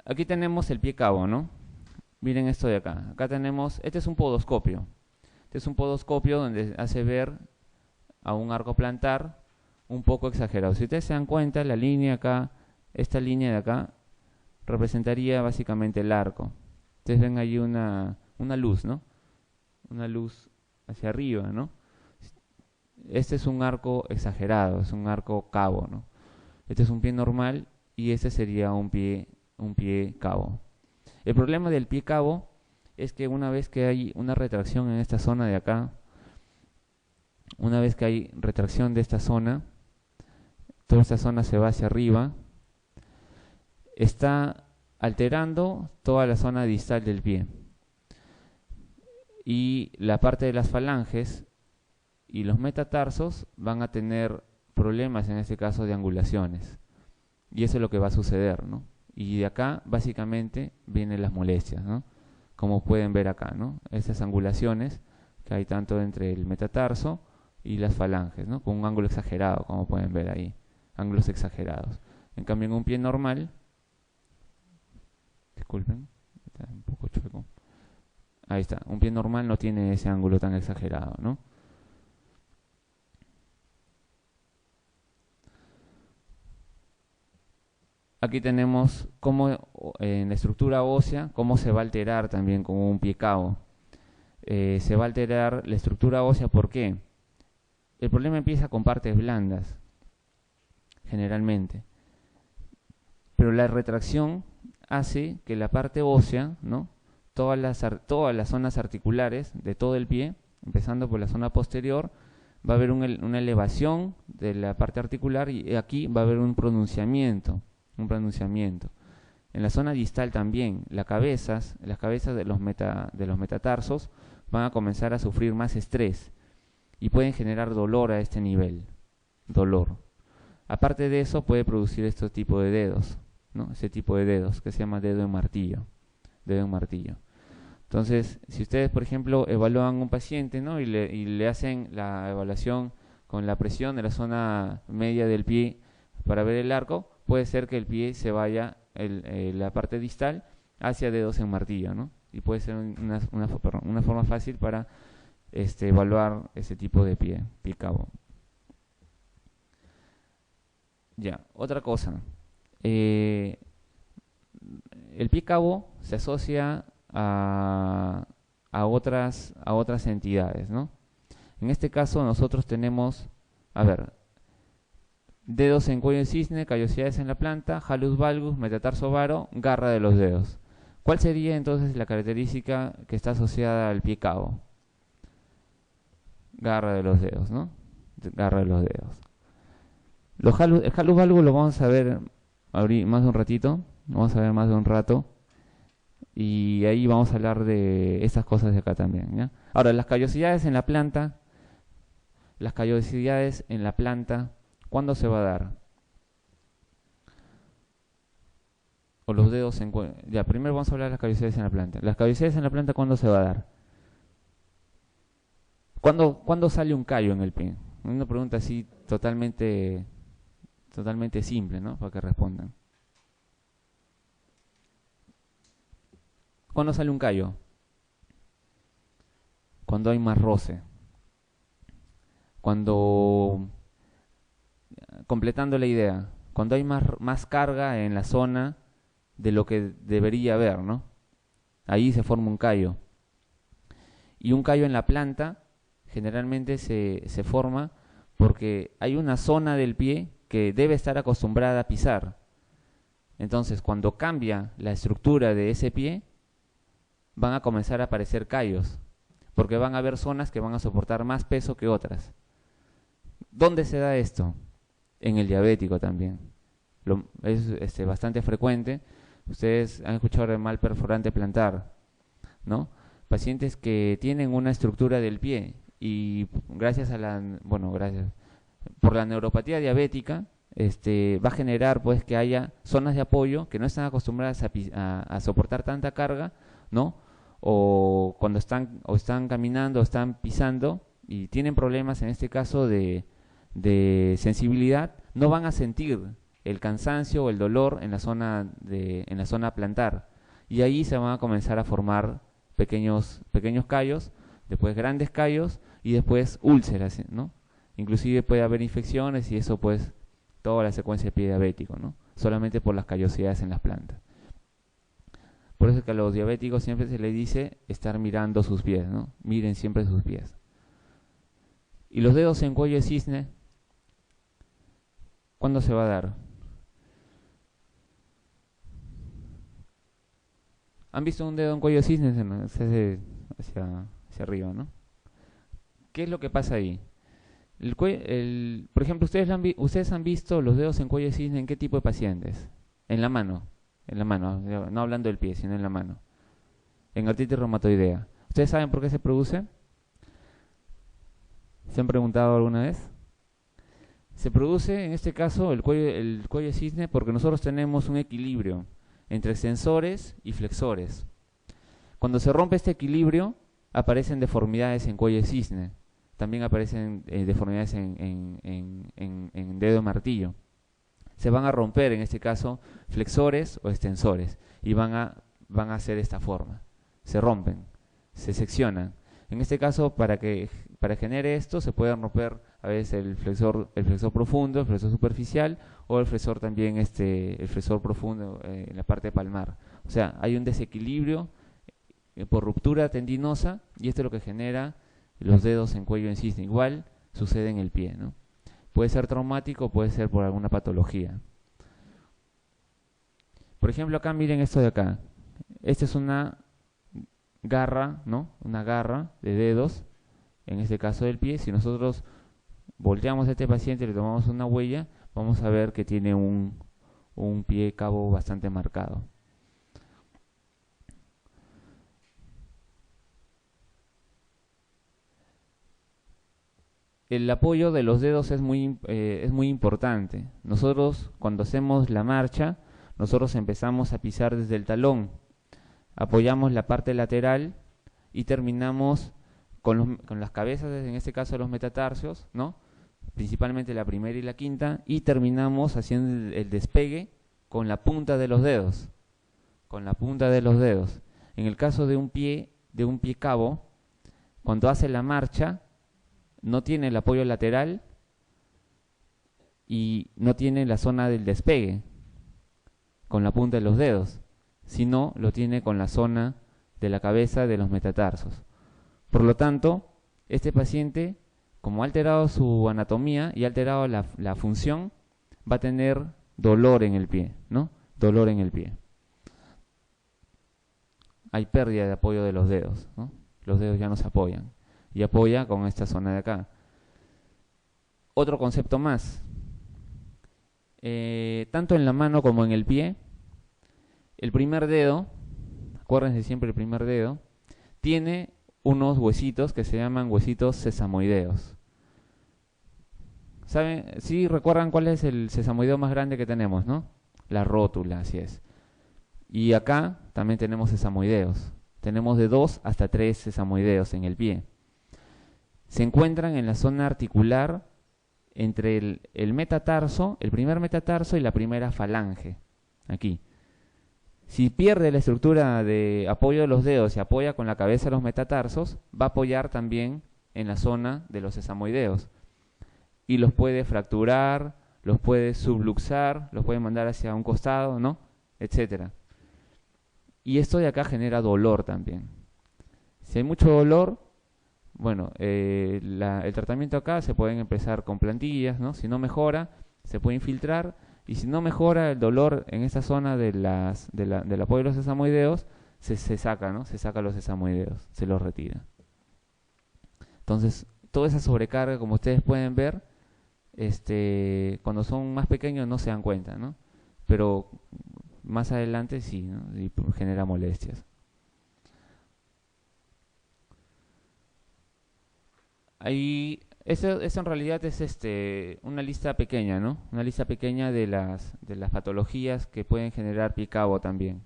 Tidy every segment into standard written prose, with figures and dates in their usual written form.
Aquí tenemos el pie cabo, ¿no? Miren esto de acá. Acá tenemos, este es un podoscopio. Este es un podoscopio donde hace ver a un arco plantar un poco exagerado. Si ustedes se dan cuenta, la línea acá, esta línea de acá, representaría básicamente el arco. Ustedes ven ahí una luz, ¿no? Una luz hacia arriba, ¿no? Este es un arco exagerado, es un arco cabo, ¿no? Este es un pie normal y este sería un pie cabo. El problema del pie cabo es que una vez que hay una retracción en esta zona de acá, una vez que hay retracción de esta zona, toda esta zona se va hacia arriba, está alterando toda la zona distal del pie. Y la parte de las falanges y los metatarsos van a tener problemas, en este caso, de angulaciones. Y eso es lo que va a suceder, ¿no? Y de acá, básicamente, vienen las molestias, ¿no? Como pueden ver acá, ¿no? Esas angulaciones que hay tanto entre el metatarso y las falanges, ¿no? Con un ángulo exagerado, como pueden ver ahí. Ángulos exagerados. En cambio, en un pie normal, disculpen, está un poco chueco. Ahí está, un pie normal no tiene ese ángulo tan exagerado, ¿no? Aquí tenemos cómo en la estructura ósea, cómo se va a alterar también con un pie cabo. Se va a alterar la estructura ósea, ¿por qué? El problema empieza con partes blandas, generalmente. Pero la retracción hace que la parte ósea, ¿no? Todas las zonas articulares de todo el pie, empezando por la zona posterior, va a haber una elevación de la parte articular y aquí va a haber un pronunciamiento. En la zona distal también, las cabezas de los metatarsos van a comenzar a sufrir más estrés y pueden generar dolor a este nivel, dolor. Aparte de eso, puede producir este tipo de dedos, ¿no? Ese tipo de dedos que se llama dedo en martillo. Entonces, si ustedes, por ejemplo, evalúan a un paciente, ¿no? y le hacen la evaluación con la presión de la zona media del pie para ver el arco, puede ser que el pie se vaya, la parte distal, hacia dedos en martillo, ¿no? Y puede ser una forma fácil para evaluar ese tipo de pie cabo. Ya, otra cosa. El pie cabo se asocia a otras entidades, ¿no? En este caso nosotros tenemos, a ver, dedos en cuello de cisne, callosidades en la planta, halus valgus, metatarso varo, garra de los dedos. ¿Cuál sería entonces la característica que está asociada al pie cabo? Garra de los dedos, ¿no? Garra de los dedos. El halus valgus lo vamos a ver más de un ratito, lo vamos a ver más de un rato. Y ahí vamos a hablar de esas cosas de acá también, ¿ya? Ahora, las callosidades en la planta, ¿cuándo se va a dar? O los dedos en cuello. Ya, primero vamos a hablar de las callosidades en la planta. Las callosidades en la planta, ¿cuándo se va a dar? ¿Cuándo sale un callo en el pie? Una pregunta así totalmente simple, ¿no? Para que respondan. ¿Cuándo sale un callo? Cuando hay más roce. Completando la idea, cuando hay más carga en la zona de lo que debería haber, ¿no? Ahí se forma un callo. Y un callo en la planta generalmente se forma porque hay una zona del pie que debe estar acostumbrada a pisar. Entonces, cuando cambia la estructura de ese pie, van a comenzar a aparecer callos, porque van a haber zonas que van a soportar más peso que otras. ¿Dónde se da esto? En el diabético también. Es bastante frecuente. Ustedes han escuchado el mal perforante plantar, ¿no? Pacientes que tienen una estructura del pie y gracias por la neuropatía diabética, va a generar pues que haya zonas de apoyo que no están acostumbradas a soportar tanta carga, ¿no? O cuando están caminando o están pisando y tienen problemas en este caso de sensibilidad, no van a sentir el cansancio o el dolor en la zona plantar. Y ahí se van a comenzar a formar pequeños callos, después grandes callos y después úlceras, ¿no? Inclusive puede haber infecciones y eso pues toda la secuencia de pie diabético, ¿no? Solamente por las callosidades en las plantas. Por eso es que a los diabéticos siempre se les dice estar mirando sus pies, ¿no? Miren siempre sus pies. Y los dedos en cuello de cisne, ¿cuándo se va a dar? ¿Han visto un dedo en cuello de cisne? Hacia arriba, ¿no? ¿Qué es lo que pasa ahí? Por ejemplo, ustedes han visto los dedos en cuello de cisne en qué tipo de pacientes? En la mano, no hablando del pie, sino en la mano. En artritis reumatoidea. ¿Ustedes saben por qué se produce? ¿Se han preguntado alguna vez? Se produce, en este caso, el cuello de cisne porque nosotros tenemos un equilibrio entre extensores y flexores. Cuando se rompe este equilibrio, aparecen deformidades en cuello de cisne. También aparecen deformidades en dedo de martillo. Se van a romper, en este caso, flexores o extensores y van a hacer esta forma. Se rompen, se seccionan. En este caso, para que genere esto, se puede romper a veces el flexor profundo, el flexor superficial o el flexor también, el flexor profundo en la parte palmar. O sea, hay un desequilibrio por ruptura tendinosa y esto es lo que genera los dedos en cuello en cisne. Igual sucede en el pie, ¿no? Puede ser traumático, puede ser por alguna patología. Por ejemplo, acá miren esto de acá. Esta es una garra, ¿no? Una garra de dedos, en este caso del pie. Si nosotros volteamos a este paciente y le tomamos una huella, vamos a ver que tiene un pie cabo bastante marcado. El apoyo de los dedos es muy importante. Nosotros, cuando hacemos la marcha, nosotros empezamos a pisar desde el talón, apoyamos la parte lateral y terminamos con las cabezas, en este caso de los metatarsios, ¿no? Principalmente la primera y la quinta, y terminamos haciendo el despegue con la punta de los dedos, En el caso de un pie cabo, cuando hace la marcha, no tiene el apoyo lateral y no tiene la zona del despegue con la punta de los dedos, sino lo tiene con la zona de la cabeza de los metatarsos. Por lo tanto, este paciente, como ha alterado su anatomía y ha alterado la función, va a tener dolor en el pie, ¿no? Dolor en el pie. Hay pérdida de apoyo de los dedos, ¿no? Los dedos ya no se apoyan. Y apoya con esta zona de acá. Otro concepto más. Tanto en la mano como en el pie, el primer dedo, acuérdense siempre el primer dedo, tiene unos huesitos que se llaman huesitos sesamoideos. ¿Saben? Sí, recuerdan cuál es el sesamoideo más grande que tenemos, ¿no? La rótula, así es. Y acá también tenemos sesamoideos. Tenemos de 2 hasta 3 sesamoideos en el pie. Se encuentran en la zona articular entre el metatarso, el primer metatarso y la primera falange, aquí. Si pierde la estructura de apoyo de los dedos y apoya con la cabeza de los metatarsos, va a apoyar también en la zona de los sesamoideos. Y los puede fracturar, los puede subluxar, los puede mandar hacia un costado, ¿no? Etcétera. Y esto de acá genera dolor también. Si hay mucho dolor, bueno, el tratamiento acá se pueden empezar con plantillas, ¿no? Si no mejora, se puede infiltrar. Y si no mejora el dolor en esa zona del apoyo de los sesamoideos, se saca, ¿no? Se saca los sesamoideos, se los retira. Entonces, toda esa sobrecarga, como ustedes pueden ver, cuando son más pequeños no se dan cuenta, ¿no? Pero más adelante sí, ¿no? Y genera molestias. Ahí, eso en realidad es una lista pequeña, ¿no? Una lista pequeña de las patologías que pueden generar pie cabo también.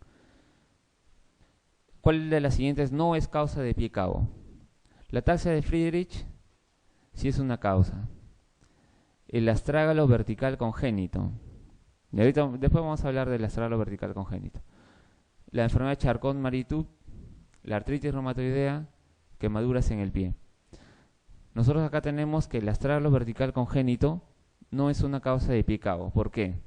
¿Cuál de las siguientes no es causa de pie cabo? La ataxia de Friedrich sí es una causa. El astrágalo vertical congénito Y ahorita, después vamos a hablar del astragalo vertical congénito. La enfermedad de Charcot-Marie-Tooth, la artritis reumatoidea, quemaduras en el pie. Nosotros acá tenemos que el astragalo vertical congénito no es una causa de pie cabo. ¿Por qué?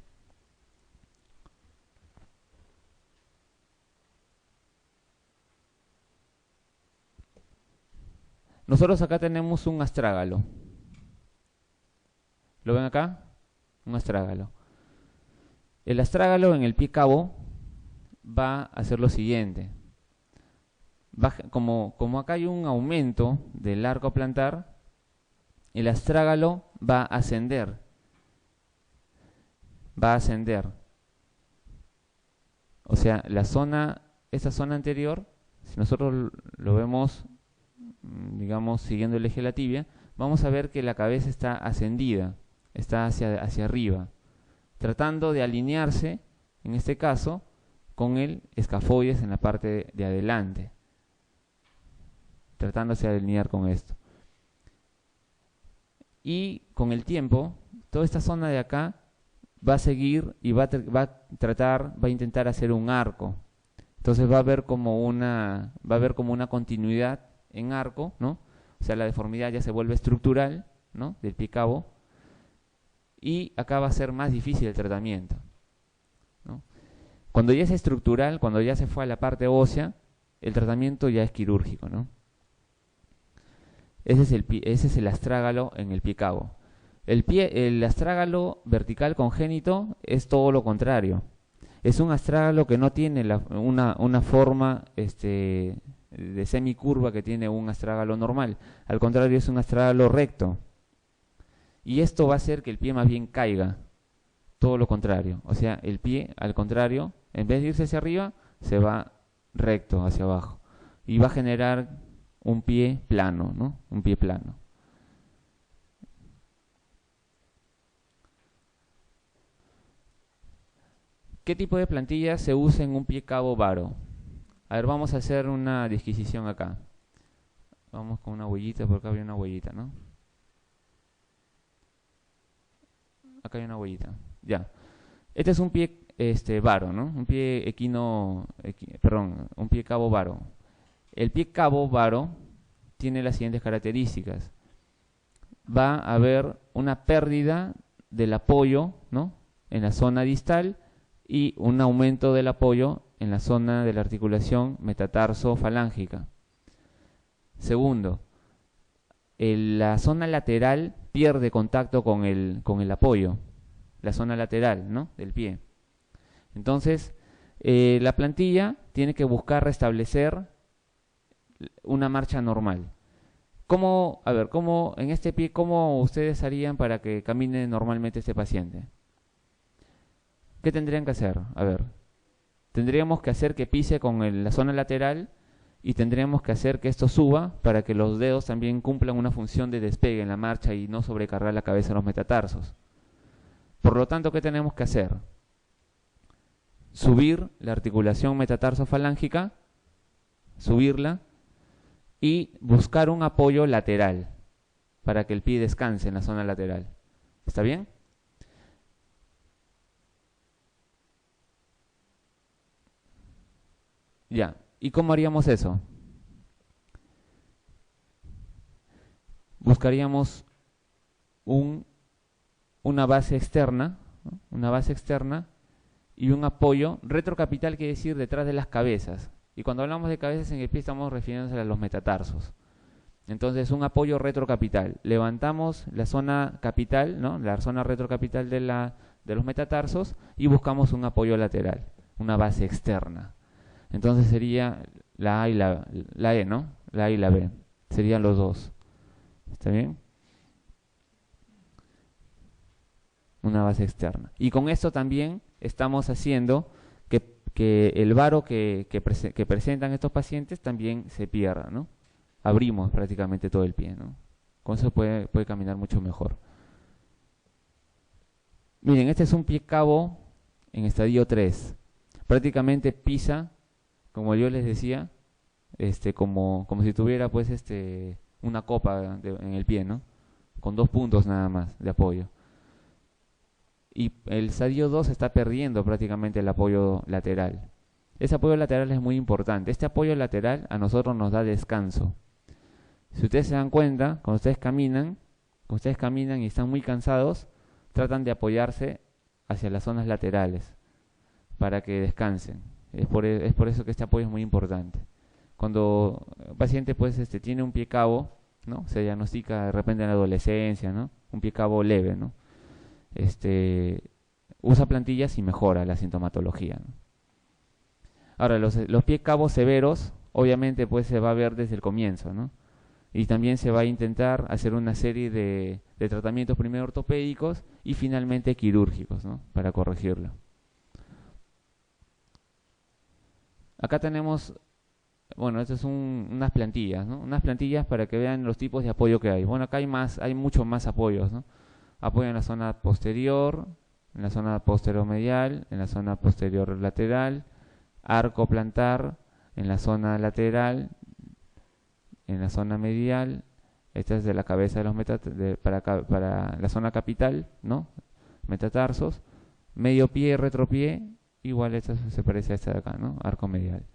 Nosotros acá tenemos un astrágalo. ¿Lo ven acá? Un astrágalo. El astrágalo en el pie cabo va a hacer lo siguiente. Como acá hay un aumento del arco plantar, el astrágalo va a ascender. Va a ascender. O sea, esta zona anterior, si nosotros lo vemos, digamos, siguiendo el eje de la tibia, vamos a ver que la cabeza está ascendida, está hacia arriba, tratando de alinearse, en este caso, con el escafoides en la parte de adelante, tratándose de alinear con esto. Y con el tiempo, toda esta zona de acá va a seguir y va a intentar hacer un arco. Entonces va a haber como una continuidad en arco, ¿no? O sea, la deformidad ya se vuelve estructural, ¿no? Del pie cabo. Y acá va a ser más difícil el tratamiento, ¿no? Cuando ya es estructural, cuando ya se fue a la parte ósea, el tratamiento ya es quirúrgico, ¿no? Ese es el astrágalo en el pie cabo. El astrágalo vertical congénito es todo lo contrario. Es un astrágalo que no tiene una forma de semicurva que tiene un astrágalo normal. Al contrario, es un astrágalo recto. Y esto va a hacer que el pie más bien caiga. Todo lo contrario. O sea, el pie, al contrario, en vez de irse hacia arriba, se va recto hacia abajo. Y va a generar un pie plano, ¿no? Un pie plano. ¿Qué tipo de plantilla se usa en un pie cabo varo? A ver, vamos a hacer una disquisición acá. Vamos con una huellita, porque acá había una huellita, ¿no? Acá hay una huellita. Ya. Este es un pie varo, ¿no? Un pie un pie cabo varo. El pie cabo varo tiene las siguientes características. Va a haber una pérdida del apoyo, ¿no? En la zona distal y un aumento del apoyo en la zona de la articulación metatarso-falángica. Segundo, la zona lateral pierde contacto con el apoyo, la zona lateral, ¿no? Del pie. Entonces, la plantilla tiene que buscar restablecer una marcha normal. En este pie, ¿cómo ustedes harían para que camine normalmente este paciente? ¿Qué tendrían que hacer? A ver, tendríamos que hacer que pise con la zona lateral y tendríamos que hacer que esto suba para que los dedos también cumplan una función de despegue en la marcha y no sobrecargar la cabeza en los metatarsos. Por lo tanto, ¿qué tenemos que hacer? Subir la articulación metatarso-falángica, subirla y buscar un apoyo lateral para que el pie descanse en la zona lateral. ¿Está bien? Ya. ¿Y cómo haríamos eso? Buscaríamos una base externa, ¿no? Una base externa y un apoyo retrocapital, quiere decir detrás de las cabezas. Y cuando hablamos de cabezas en el pie estamos refiriéndonos a los metatarsos. Entonces, un apoyo retrocapital. Levantamos la zona capital, ¿no? La zona retrocapital de los metatarsos y buscamos un apoyo lateral, una base externa. Entonces sería la A y la E, ¿no? La A y la B. Serían los dos. ¿Está bien? Una base externa. Y con esto también estamos haciendo que el varo que presentan estos pacientes también se pierda, ¿no? Abrimos prácticamente todo el pie, ¿no? Con eso puede caminar mucho mejor. Miren, este es un pie cabo en estadio 3. Prácticamente pisa, como yo les decía, como si tuviera pues una copa en el pie, ¿no? Con 2 puntos nada más de apoyo. y el estadio 2 está perdiendo prácticamente el apoyo lateral. Ese apoyo lateral es muy importante. Este apoyo lateral a nosotros nos da descanso. Si ustedes se dan cuenta, cuando ustedes caminan y están muy cansados, tratan de apoyarse hacia las zonas laterales para que descansen. Es por eso que este apoyo es muy importante. Cuando un paciente pues tiene un pie cabo, ¿no? Se diagnostica de repente en la adolescencia, ¿no? Un pie cabo leve, ¿no? Usa plantillas y mejora la sintomatología, ¿no? Ahora, los pies cabos severos, obviamente pues se va a ver desde el comienzo, ¿no? Y también se va a intentar hacer una serie de tratamientos primero ortopédicos y finalmente quirúrgicos, ¿no? Para corregirlo. Acá tenemos, bueno, estas son unas plantillas, ¿no? Unas plantillas para que vean los tipos de apoyo que hay. Bueno, acá hay muchos más apoyos, ¿no? Apoyo en la zona posterior, en la zona posterior medial, en la zona posterior lateral, arco plantar, en la zona lateral, en la zona medial. Esta es de la cabeza de los para la zona capital, ¿no? Metatarsos, medio pie, retropié, igual esta se parece a esta de acá, ¿no? Arco medial.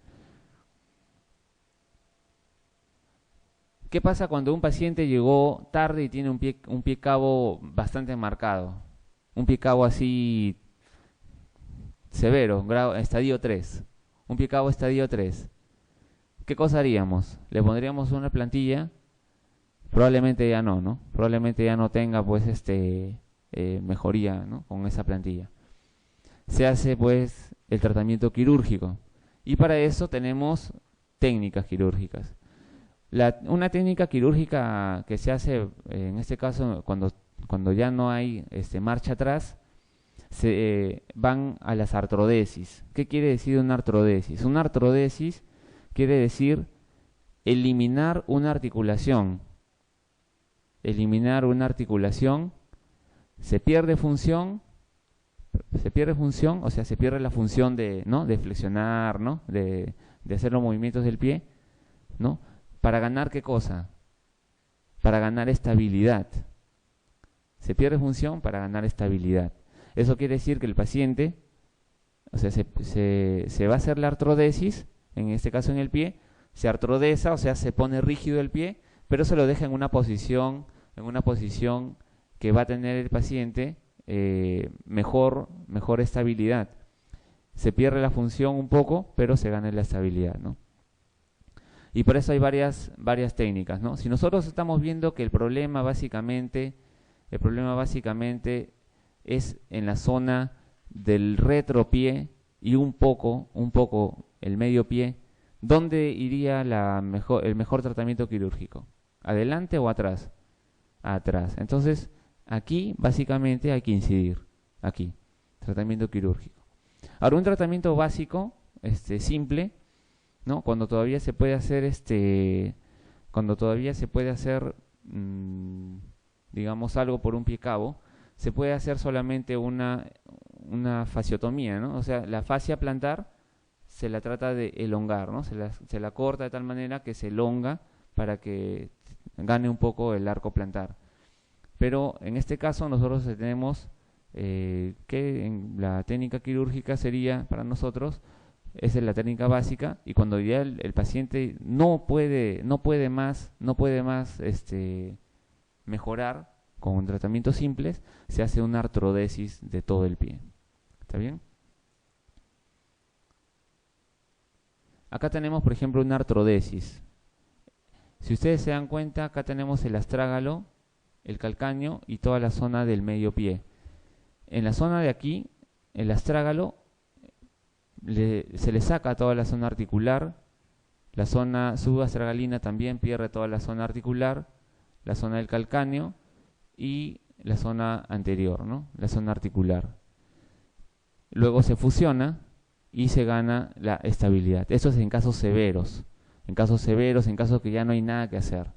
¿Qué pasa cuando un paciente llegó tarde y tiene un pie cabo bastante marcado? Un pie cabo así severo, estadio 3. Un pie cabo estadio 3. ¿Qué cosa haríamos? ¿Le pondríamos una plantilla? Probablemente ya no, ¿no? Probablemente ya no tenga pues mejoría, ¿no? Con esa plantilla. Se hace pues el tratamiento quirúrgico. Y para eso tenemos técnicas quirúrgicas. Una técnica quirúrgica que se hace, en este caso, cuando ya no hay marcha atrás, se van a las artrodesis. ¿Qué quiere decir una artrodesis? Una artrodesis quiere decir eliminar una articulación. Eliminar una articulación, se pierde función, o sea, se pierde la función de, ¿no? De flexionar, ¿no? De hacer los movimientos del pie, ¿no? ¿Para ganar qué cosa? Para ganar estabilidad. Se pierde función para ganar estabilidad. Eso quiere decir que el paciente, o sea, se va a hacer la artrodesis, en este caso en el pie, se artrodesa, o sea, se pone rígido el pie, pero se lo deja en una posición que va a tener el paciente mejor estabilidad. Se pierde la función un poco, pero se gana la estabilidad, ¿no? Y por eso hay varias técnicas, ¿no? Si nosotros estamos viendo que el problema básicamente es en la zona del retropié y un poco el medio pie, ¿dónde iría el mejor tratamiento quirúrgico? ¿Adelante o atrás? Atrás. Entonces, aquí básicamente hay que incidir. Aquí, tratamiento quirúrgico. Ahora, un tratamiento básico, simple, ¿no? Cuando todavía se puede hacer digamos algo por un pie cabo, se puede hacer solamente una fasciotomía, ¿no? O sea, la fascia plantar se la trata de elongar, ¿no? Se la corta de tal manera que se elonga para que gane un poco el arco plantar. Pero en este caso nosotros tenemos que en la técnica quirúrgica sería para nosotros, esa es la técnica básica, y cuando ya el paciente no puede más mejorar con tratamientos simples, se hace una artrodesis de todo el pie. ¿Está bien? Acá tenemos, por ejemplo, una artrodesis. Si ustedes se dan cuenta, acá tenemos el astrágalo, el calcáneo y toda la zona del medio pie. En la zona de aquí, el astrágalo, se le saca toda la zona articular, la zona subastragalina también pierde toda la zona articular, la zona del calcáneo y la zona anterior, ¿no? La zona articular. Luego se fusiona y se gana la estabilidad. Eso es en casos severos. En casos que ya no hay nada que hacer,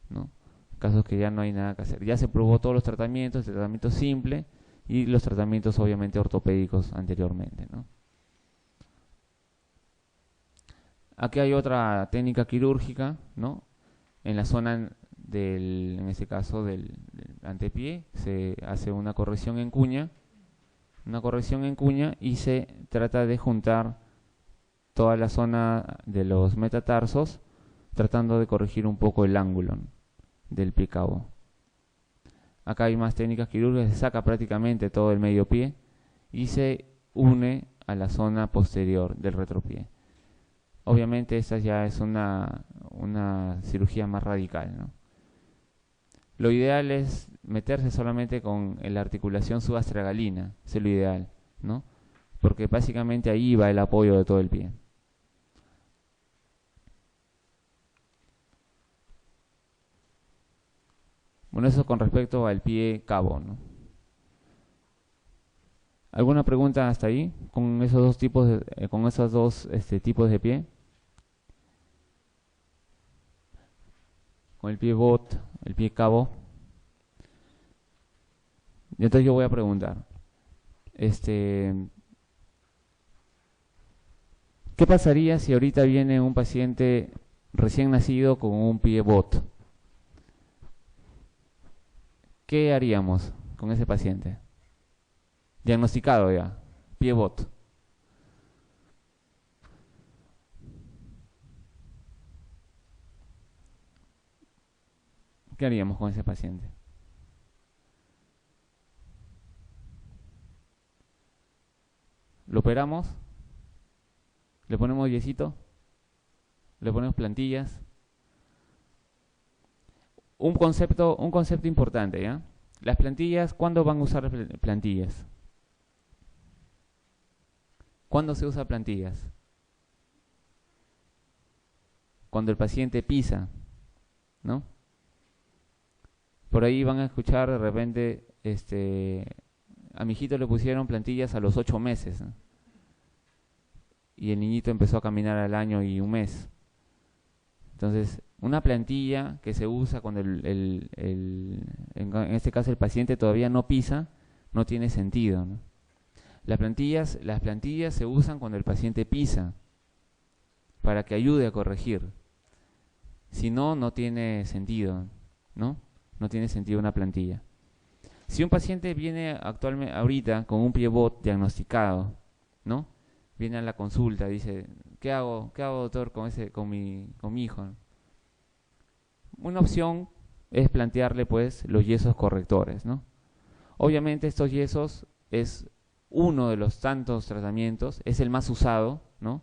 ¿no? En casos que ya no hay nada que hacer. Ya se probó todos los tratamientos, el tratamiento simple y los tratamientos obviamente ortopédicos anteriormente, ¿no? Aquí hay otra técnica quirúrgica, ¿no? En la zona en este caso del antepié, se hace una corrección en cuña, una corrección en cuña, y se trata de juntar toda la zona de los metatarsos, tratando de corregir un poco el ángulo del pie cabo. Acá hay más técnicas quirúrgicas, se saca prácticamente todo el medio pie y se une a la zona posterior del retropié. Obviamente esta ya es una cirugía más radical, ¿no? Lo ideal es meterse solamente con la articulación subastragalina, eso es lo ideal, ¿no? Porque básicamente ahí va el apoyo de todo el pie. Bueno, eso con respecto al pie cabo, ¿no? ¿Alguna pregunta hasta ahí con esos dos tipos tipos de pie? Con el pie bot, el pie cabo. Y entonces yo voy a preguntar, ¿qué pasaría si ahorita viene un paciente recién nacido con un pie bot? ¿Qué haríamos con ese paciente? Diagnosticado ya, pie bot. ¿Qué haríamos con ese paciente? ¿Lo operamos? ¿Le ponemos yesito? ¿Le ponemos plantillas? Un concepto importante, ¿ya? Las plantillas, ¿cuándo van a usar plantillas? ¿Cuándo se usa plantillas? Cuando el paciente pisa, ¿no? Por ahí van a escuchar de repente, a mi hijito le pusieron plantillas a los 8 meses, ¿no? Y el niñito empezó a caminar al año y un mes. Entonces, una plantilla que se usa cuando en este caso el paciente todavía no pisa, no tiene sentido, ¿no? Las plantillas se usan cuando el paciente pisa, para que ayude a corregir. Si no, no tiene sentido, ¿no? No tiene sentido una plantilla. Si un paciente viene ahorita con un pie bot diagnosticado, ¿no? Viene a la consulta, dice, ¿qué hago doctor con mi hijo? Una opción es plantearle pues los yesos correctores, ¿no? Obviamente estos yesos es uno de los tantos tratamientos, es el más usado, ¿no?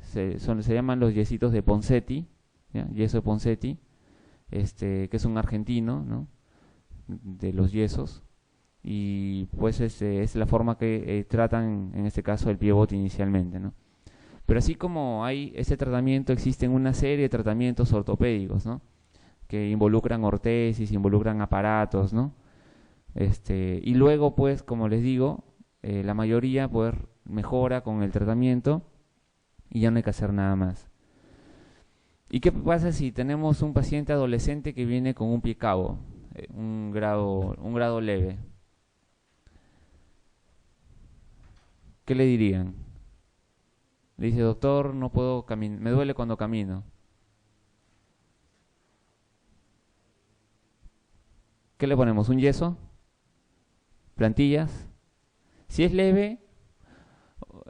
Se llaman los yesitos de Ponseti, ¿ya? Yeso de Ponseti, que es un argentino, ¿no? De los yesos, y pues es la forma que tratan en este caso el pie bot inicialmente, ¿no? Pero así como hay ese tratamiento, existen una serie de tratamientos ortopédicos, ¿no? Que involucran ortesis, involucran aparatos, ¿no? Y luego pues, como les digo, la mayoría pues mejora con el tratamiento y ya no hay que hacer nada más. ¿Y qué pasa si tenemos un paciente adolescente que viene con un pie cabo, un grado leve? ¿Qué le dirían? Le dice, doctor, no puedo caminar, me duele cuando camino. ¿Qué le ponemos? ¿Un yeso? ¿Plantillas? Si es leve,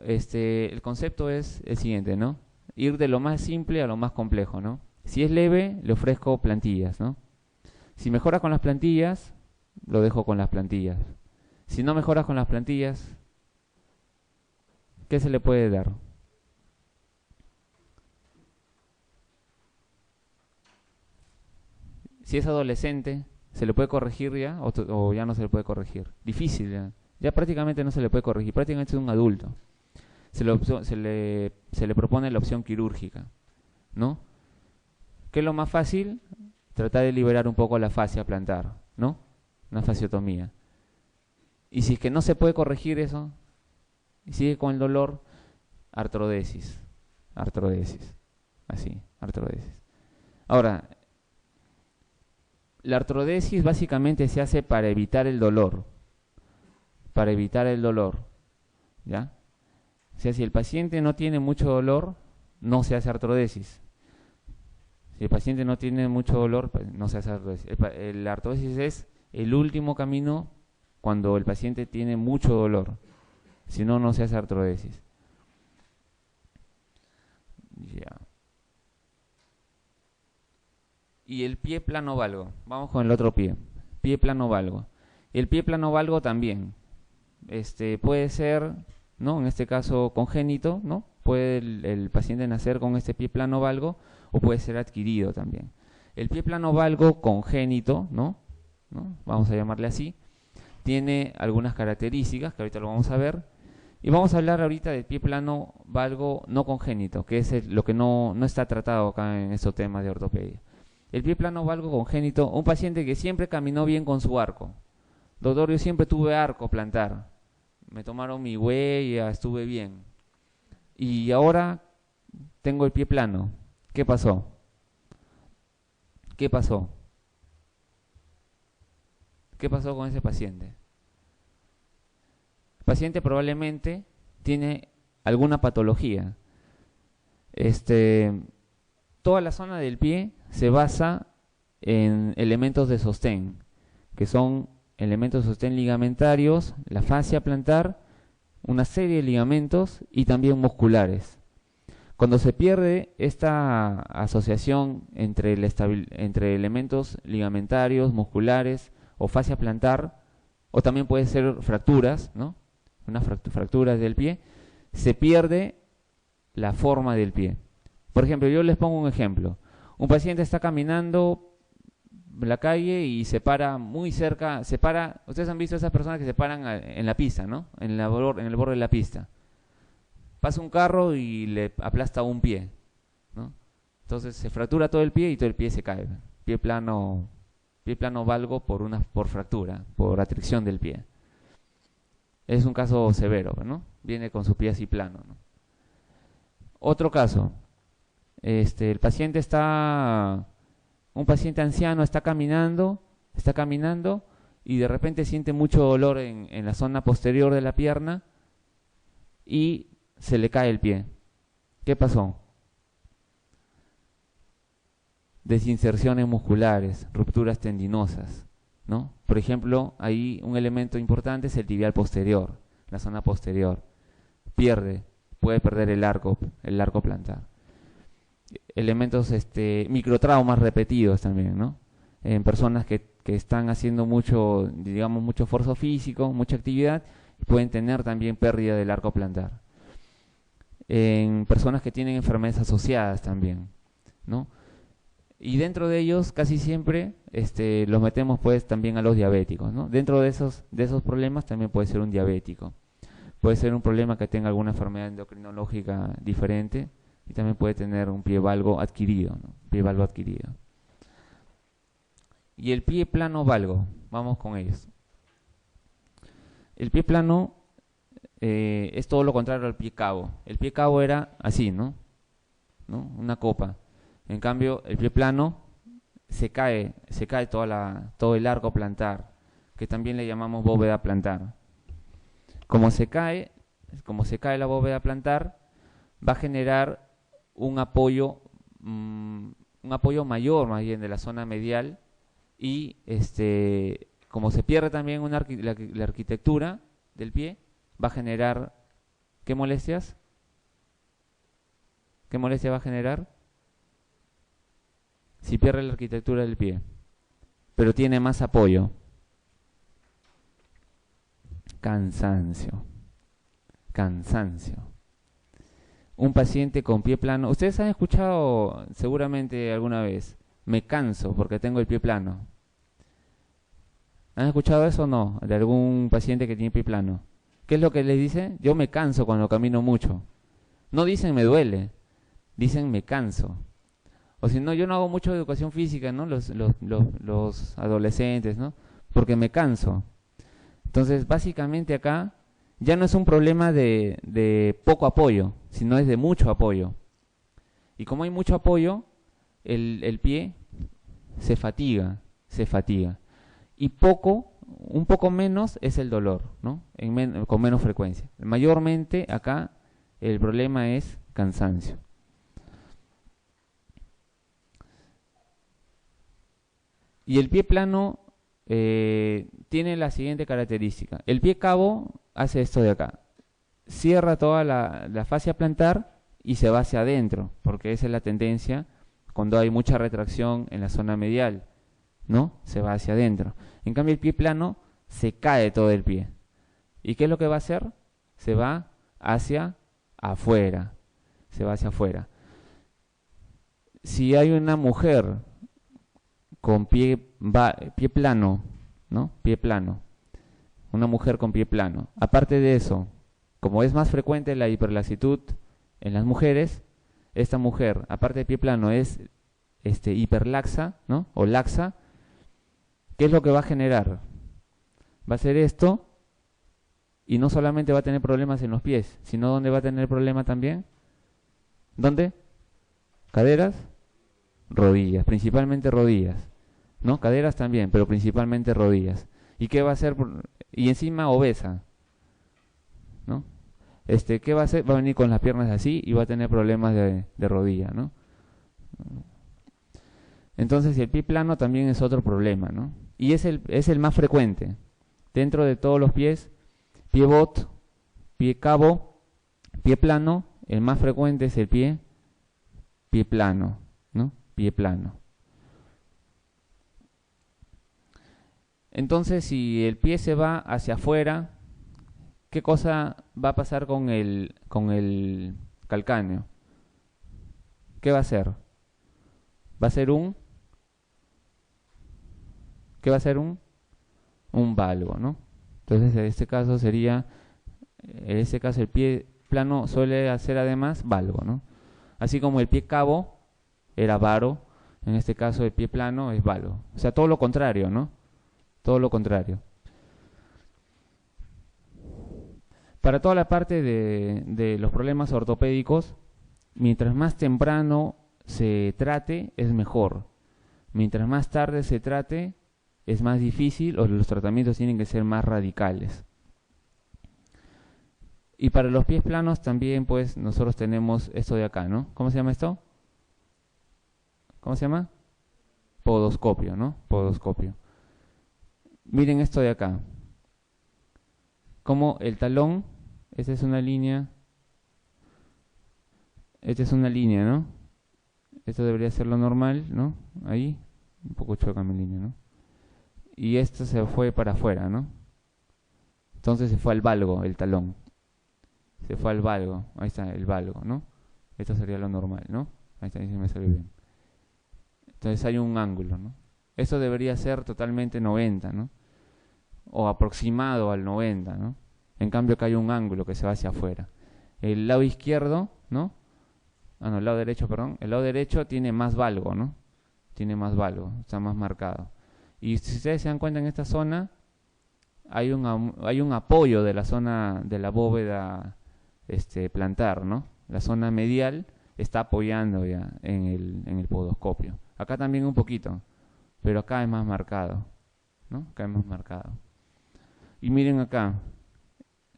el concepto es el siguiente, ¿no? Ir de lo más simple a lo más complejo, ¿no? Si es leve, le ofrezco plantillas, ¿no? Si mejora con las plantillas, lo dejo con las plantillas. Si no mejora con las plantillas, ¿qué se le puede dar? Si es adolescente, ¿se le puede corregir ya o ya no se le puede corregir? Difícil ya. Ya prácticamente no se le puede corregir, prácticamente es un adulto. Se le propone la opción quirúrgica, ¿no? ¿Qué es lo más fácil? Tratar de liberar un poco la fascia plantar, ¿no? Una fasciotomía. Y si es que no se puede corregir eso, y sigue con el dolor, artrodesis. Así, artrodesis. Ahora, la artrodesis básicamente se hace para evitar el dolor. ¿Ya? O sea, si el paciente no tiene mucho dolor, no se hace artrodesis. Si el paciente no tiene mucho dolor, pues no se hace artrodesis. La artrodesis es el último camino cuando el paciente tiene mucho dolor, Si no, no se hace artrodesis. Ya. Y el pie plano valgo. Vamos con el otro pie. Pie plano valgo. El pie plano valgo también. Puede ser, ¿no? En este caso congénito, ¿no? Puede el paciente nacer con este pie plano valgo o puede ser adquirido también. El pie plano valgo congénito, ¿no? Vamos a llamarle así, tiene algunas características que ahorita lo vamos a ver. Y vamos a hablar ahorita del pie plano valgo no congénito, que es lo que no está tratado acá en estos temas de ortopedia. El pie plano valgo congénito, un paciente que siempre caminó bien con su arco. Doctor, yo siempre tuve arco plantar. Me tomaron mi huella, estuve bien. Y ahora tengo el pie plano. ¿Qué pasó? ¿Qué pasó? ¿Qué pasó con ese paciente? El paciente probablemente tiene alguna patología. Toda la zona del pie se basa en elementos de sostén, que son elementos de sostén ligamentarios, la fascia plantar, una serie de ligamentos y también musculares. Cuando se pierde esta asociación entre elementos ligamentarios, musculares o fascia plantar, o también puede ser fracturas, ¿no? Unas fracturas del pie, se pierde la forma del pie. Por ejemplo, yo les pongo un ejemplo. Un paciente está caminando en la calle y se para muy cerca, ustedes han visto a esas personas que se paran en la pista, ¿no? En el borde de la pista. Pasa un carro y le aplasta un pie, ¿no? Entonces se fractura todo el pie y todo el pie se cae. Pie plano valgo por fractura, por atracción del pie. Es un caso severo, ¿no? Viene con su pie así plano, ¿no? Otro caso, un paciente anciano está caminando y de repente siente mucho dolor en la zona posterior de la pierna y se le cae el pie. ¿Qué pasó? Desinserciones musculares, rupturas tendinosas, ¿no? Por ejemplo, ahí un elemento importante es el tibial posterior, la zona posterior. Puede perder el arco plantar. Elementos, microtraumas repetidos también, ¿no? En personas que están haciendo mucho esfuerzo físico, mucha actividad, pueden tener también pérdida del arco plantar. En personas que tienen enfermedades asociadas también, ¿no? Y dentro de ellos casi siempre los metemos pues también a los diabéticos, ¿no? Dentro de esos problemas también puede ser un diabético. Puede ser un problema que tenga alguna enfermedad endocrinológica diferente y también puede tener un pie valgo adquirido, ¿no? Pie valgo adquirido. Y el pie plano valgo, vamos con ellos. El pie plano es todo lo contrario al pie cabo. El pie cabo era así, ¿no? Una copa. En cambio, el pie plano se cae todo el arco plantar, que también le llamamos bóveda plantar. Como se cae la bóveda plantar, va a generar un apoyo mayor más bien de la zona medial y como se pierde también la arquitectura del pie, va a generar ¿qué molestias? ¿Qué molestia va a generar? Si pierde la arquitectura del pie, pero tiene más apoyo. Cansancio. Un paciente con pie plano. Ustedes han escuchado seguramente alguna vez, me canso porque tengo el pie plano. ¿Han escuchado eso o no? De algún paciente que tiene pie plano. ¿Qué es lo que les dice? Yo me canso cuando camino mucho. No dicen me duele, dicen me canso. O si no, yo no hago mucho de educación física, ¿no? Los adolescentes, ¿no? Porque me canso. Entonces, básicamente acá ya no es un problema de poco apoyo, sino es de mucho apoyo. Y como hay mucho apoyo, el pie se fatiga. Y un poco menos es el dolor, ¿no? Con menos frecuencia. Mayormente acá el problema es cansancio. Y el pie plano tiene la siguiente característica. El pie cabo hace esto de acá. cierra toda la fascia plantar y se va hacia adentro, porque esa es la tendencia cuando hay mucha retracción en la zona medial, ¿no? Se va hacia adentro. En cambio, el pie plano se cae todo el pie. ¿Y qué es lo que va a hacer? Se va hacia afuera. Se va hacia afuera. Si hay una mujer con pie plano, ¿no? Pie plano. Una mujer con pie plano. Aparte de eso, como es más frecuente la hiperlaxitud en las mujeres, esta mujer, aparte de pie plano, es hiperlaxa, ¿no? O laxa. ¿Qué es lo que va a generar? Va a ser esto, y no solamente va a tener problemas en los pies, sino ¿dónde va a tener problema también? ¿Dónde? Caderas, rodillas, principalmente rodillas, ¿no? Caderas también, pero principalmente rodillas. ¿Y qué va a hacer? Y encima obesa, ¿no? ¿Qué va a hacer? Va a venir con las piernas así y va a tener problemas de rodilla, ¿no? Entonces el pie plano también es otro problema, ¿no? Y es el más frecuente. Dentro de todos los pies, pie bot, pie cabo, pie plano, el más frecuente es el pie plano, ¿no? Pie plano. Entonces, si el pie se va hacia afuera, ¿qué cosa va a pasar con el calcáneo? ¿Qué va a hacer? Va a ser ¿qué va a ser un valgo, ¿no? Entonces, en este caso el pie plano suele hacer además valgo, ¿no? Así como el pie cabo era varo, en este caso el pie plano es valgo. O sea, todo lo contrario, ¿no? Todo lo contrario. Para toda la parte de los problemas ortopédicos, mientras más temprano se trate, es mejor. Mientras más tarde se trate, es más difícil o los tratamientos tienen que ser más radicales. Y para los pies planos también, pues, nosotros tenemos esto de acá, ¿no? ¿Cómo se llama esto? ¿Cómo se llama? Podoscopio, ¿no? Podoscopio. Miren esto de acá. Como el talón, esta es una línea, ¿no? Esto debería ser lo normal, ¿no? Ahí, un poco choca mi línea, ¿no? Y esto se fue para afuera, ¿no? Entonces se fue al valgo, el talón. Se fue al valgo, ahí está, el valgo, ¿no? Esto sería lo normal, ¿no? Ahí está, ahí se me sale bien. Entonces hay un ángulo, ¿no? Esto debería ser totalmente 90, ¿no? O aproximado al 90, ¿no? En cambio acá hay un ángulo que se va hacia afuera. El lado izquierdo, ¿no? No, el lado derecho, perdón. El lado derecho tiene más valgo, ¿no? Tiene más valgo, está más marcado. Y si ustedes se dan cuenta en esta zona, hay un apoyo de la zona de la bóveda plantar, ¿no? La zona medial está apoyando ya en el podoscopio. Acá también un poquito, pero acá es más marcado, ¿no? Acá es más marcado. Y miren acá,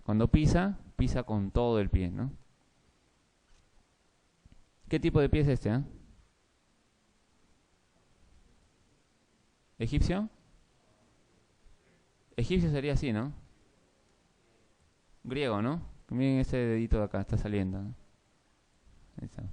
cuando pisa con todo el pie, ¿no? ¿Qué tipo de pie es este, ¿Egipcio? Egipcio sería así, ¿no? Griego, ¿no? Miren ese dedito de acá, está saliendo, ¿no? Ahí está.